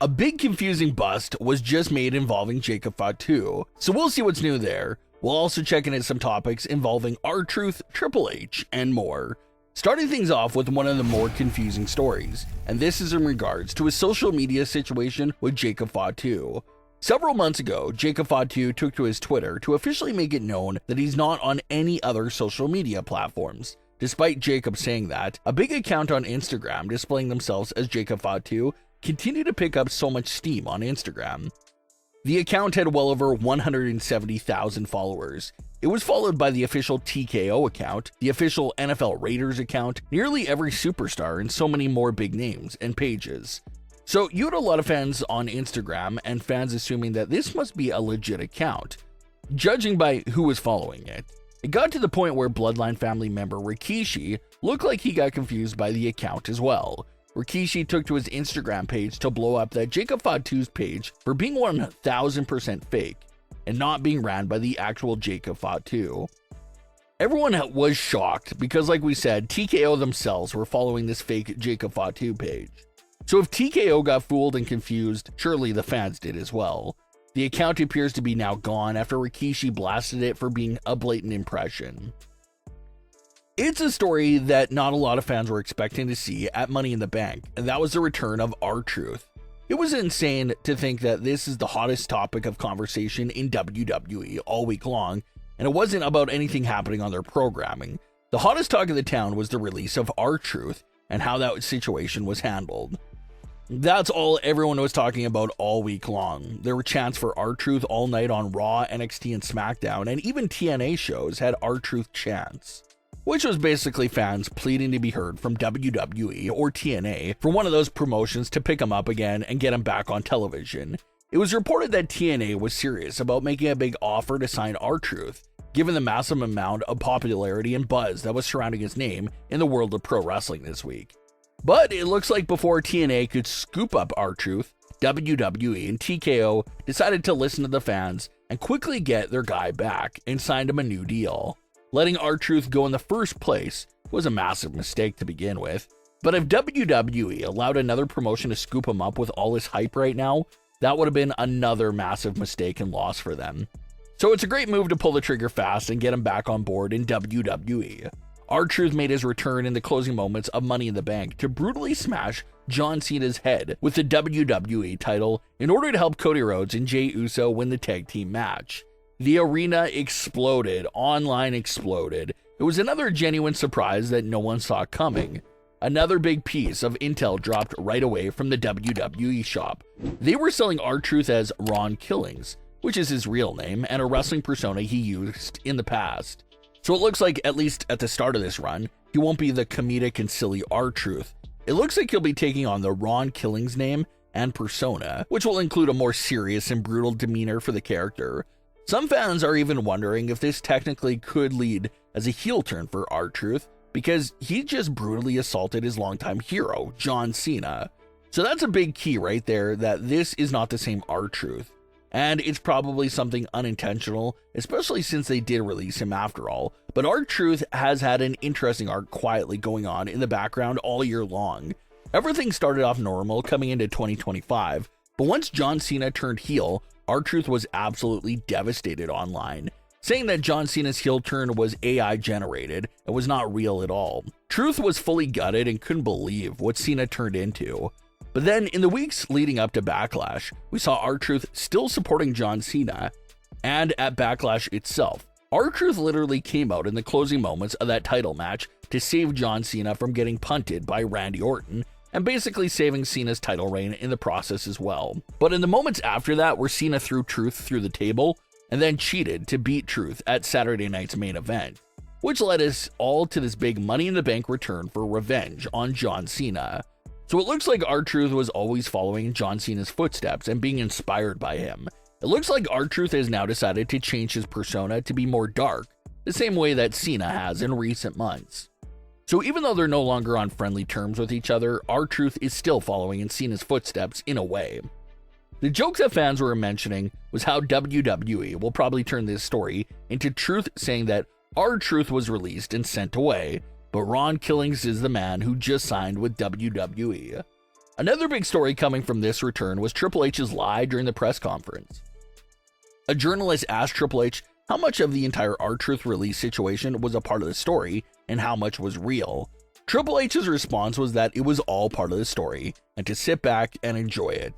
A big confusing bust was just made involving Jacob Fatu, so we'll see what's new there. We'll also check in at some topics involving R-Truth, Triple H, and more. Starting things off with one of the more confusing stories, and this is in regards to a social media situation with Jacob Fatu. Several months ago, Jacob Fatu took to his Twitter to officially make it known that he's not on any other social media platforms. Despite Jacob saying that, a big account on Instagram displaying themselves as Jacob Fatu continue to pick up so much steam on Instagram. The account had well over 170,000 followers. It was followed by the official TKO account, the official NFL Raiders account, nearly every superstar, and so many more big names and pages. So you had a lot of fans on Instagram and fans assuming that this must be a legit account, judging by who was following it. It got to the point where Bloodline family member Rikishi looked like he got confused by the account as well. Rikishi took to his Instagram page to blow up that Jacob Fatu's page for being 1000% fake and not being ran by the actual Jacob Fatu. Everyone was shocked because, like we said, TKO themselves were following this fake Jacob Fatu page. So if TKO got fooled and confused, surely the fans did as well. The account appears to be now gone after Rikishi blasted it for being a blatant impression. It's a story that not a lot of fans were expecting to see at Money in the Bank, and that was the return of R-Truth. It was insane to think that this is the hottest topic of conversation in WWE all week long, and it wasn't about anything happening on their programming. The hottest talk of the town was the release of R-Truth and how that situation was handled. That's all everyone was talking about all week long. There were chants for R-Truth all night on Raw, NXT, and SmackDown, and even TNA shows had R-Truth chants, which was basically fans pleading to be heard from WWE or TNA for one of those promotions to pick him up again and get him back on television. It was reported that TNA was serious about making a big offer to sign R-Truth, given the massive amount of popularity and buzz that was surrounding his name in the world of pro wrestling this week. But it looks like before TNA could scoop up R-Truth, WWE and TKO decided to listen to the fans and quickly get their guy back and signed him a new deal. Letting R-Truth go in the first place was a massive mistake to begin with, but if WWE allowed another promotion to scoop him up with all his hype right now, that would have been another massive mistake and loss for them. So it's a great move to pull the trigger fast and get him back on board in WWE. R-Truth made his return in the closing moments of Money in the Bank to brutally smash John Cena's head with the WWE title in order to help Cody Rhodes and Jey Uso win the tag team match. The arena exploded, online exploded. It was another genuine surprise that no one saw coming. Another big piece of intel dropped right away from the WWE shop. They were selling R-Truth as Ron Killings, which is his real name and a wrestling persona he used in the past. So it looks like, at least at the start of this run, he won't be the comedic and silly R-Truth. It looks like he'll be taking on the Ron Killings name and persona, which will include a more serious and brutal demeanor for the character. Some fans are even wondering if this technically could lead as a heel turn for R-Truth, because he just brutally assaulted his longtime hero, John Cena. So that's a big key right there, that this is not the same R-Truth. And it's probably something unintentional, especially since they did release him after all. But R-Truth has had an interesting arc quietly going on in the background all year long. Everything started off normal coming into 2025, but once John Cena turned heel, R-Truth was absolutely devastated online, saying that John Cena's heel turn was AI generated and was not real at all. Truth was fully gutted and couldn't believe what Cena turned into. But then in the weeks leading up to Backlash, we saw R-Truth still supporting John Cena, and at Backlash itself, R-Truth literally came out in the closing moments of that title match to save John Cena from getting punted by Randy Orton, and basically saving Cena's title reign in the process as well. But in the moments after that, where Cena threw Truth through the table, and then cheated to beat Truth at Saturday night's main event, which led us all to this big Money in the Bank return for revenge on John Cena. So it looks like R-Truth was always following John Cena's footsteps and being inspired by him. It looks like R-Truth has now decided to change his persona to be more dark, the same way that Cena has in recent months. So even though they're no longer on friendly terms with each other, R-Truth is still following in Cena's footsteps in a way. The joke that fans were mentioning was how WWE will probably turn this story into Truth saying that R-Truth was released and sent away, but Ron Killings is the man who just signed with WWE. Another big story coming from this return was Triple H's lie during the press conference. A journalist asked Triple H how much of the entire R-Truth release situation was a part of the story and how much was real. Triple H's response was that it was all part of the story and to sit back and enjoy it.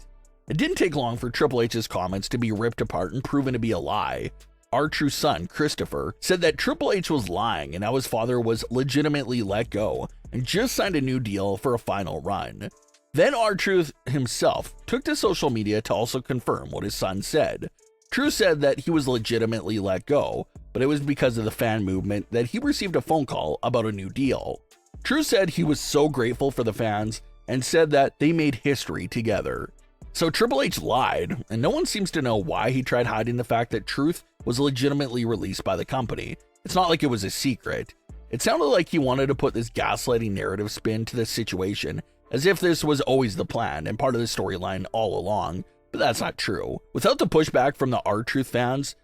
It didn't take long for Triple H's comments to be ripped apart and proven to be a lie. R-Truth's son, Christopher, said that Triple H was lying and how his father was legitimately let go and just signed a new deal for a final run. Then R-Truth himself took to social media to also confirm what his son said. Truth said that he was legitimately let go, but it was because of the fan movement that he received a phone call about a new deal. Truth said he was so grateful for the fans and said that they made history together. So Triple H lied, and no one seems to know why he tried hiding the fact that Truth was legitimately released by the company. It's not like it was a secret. It sounded like he wanted to put this gaslighting narrative spin to the situation, as if this was always the plan and part of the storyline all along, but that's not true. Without the pushback from the R-Truth fans,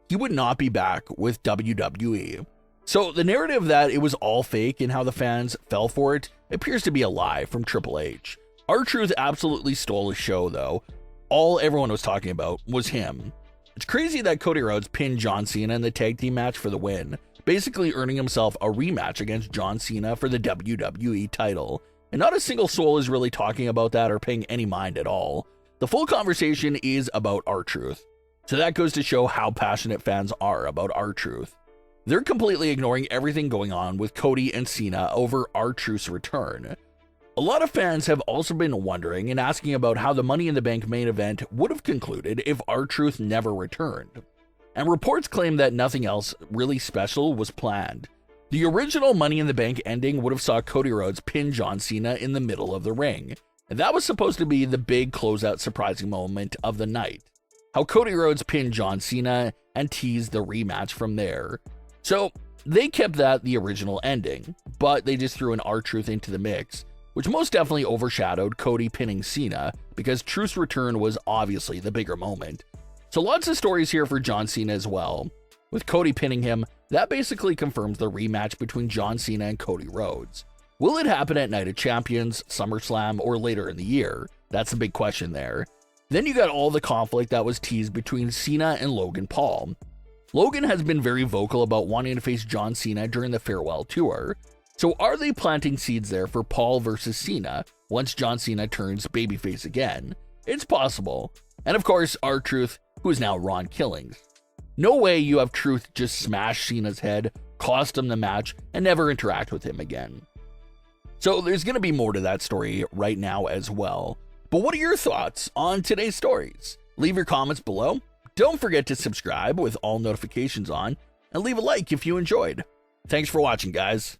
he would not be back with WWE. So the narrative that it was all fake and how the fans fell for it appears to be a lie from Triple H. R-Truth absolutely stole his show though. All everyone was talking about was him. It's crazy that Cody Rhodes pinned John Cena in the tag team match for the win, basically earning himself a rematch against John Cena for the WWE title. And not a single soul is really talking about that or paying any mind at all. The full conversation is about R-Truth. So that goes to show how passionate fans are about R-Truth. They're completely ignoring everything going on with Cody and Cena over R-Truth's return. A lot of fans have also been wondering and asking about how the Money in the Bank main event would have concluded if R-Truth never returned. And reports claim that nothing else really special was planned. The original Money in the Bank ending would have saw Cody Rhodes pin John Cena in the middle of the ring. And that was supposed to be the big closeout surprising moment of the night. How Cody Rhodes pinned John Cena and teased the rematch from there. So they kept that the original ending, but they just threw an R-Truth into the mix, which most definitely overshadowed Cody pinning Cena because Truth's return was obviously the bigger moment. So lots of stories here for John Cena as well. With Cody pinning him, that basically confirms the rematch between John Cena and Cody Rhodes. Will it happen at Night of Champions, SummerSlam, or later in the year? That's the big question there. Then you got all the conflict that was teased between Cena and Logan Paul. Logan has been very vocal about wanting to face John Cena during the farewell tour. So are they planting seeds there for Paul versus Cena once John Cena turns babyface again? It's possible. And of course, R-Truth, who is now Ron Killings. No way you have Truth just smash Cena's head, cost him the match, and never interact with him again. So there's going to be more to that story right now as well. But what are your thoughts on today's stories? Leave your comments below. Don't forget to subscribe with all notifications on, and leave a like if you enjoyed. Thanks for watching, guys.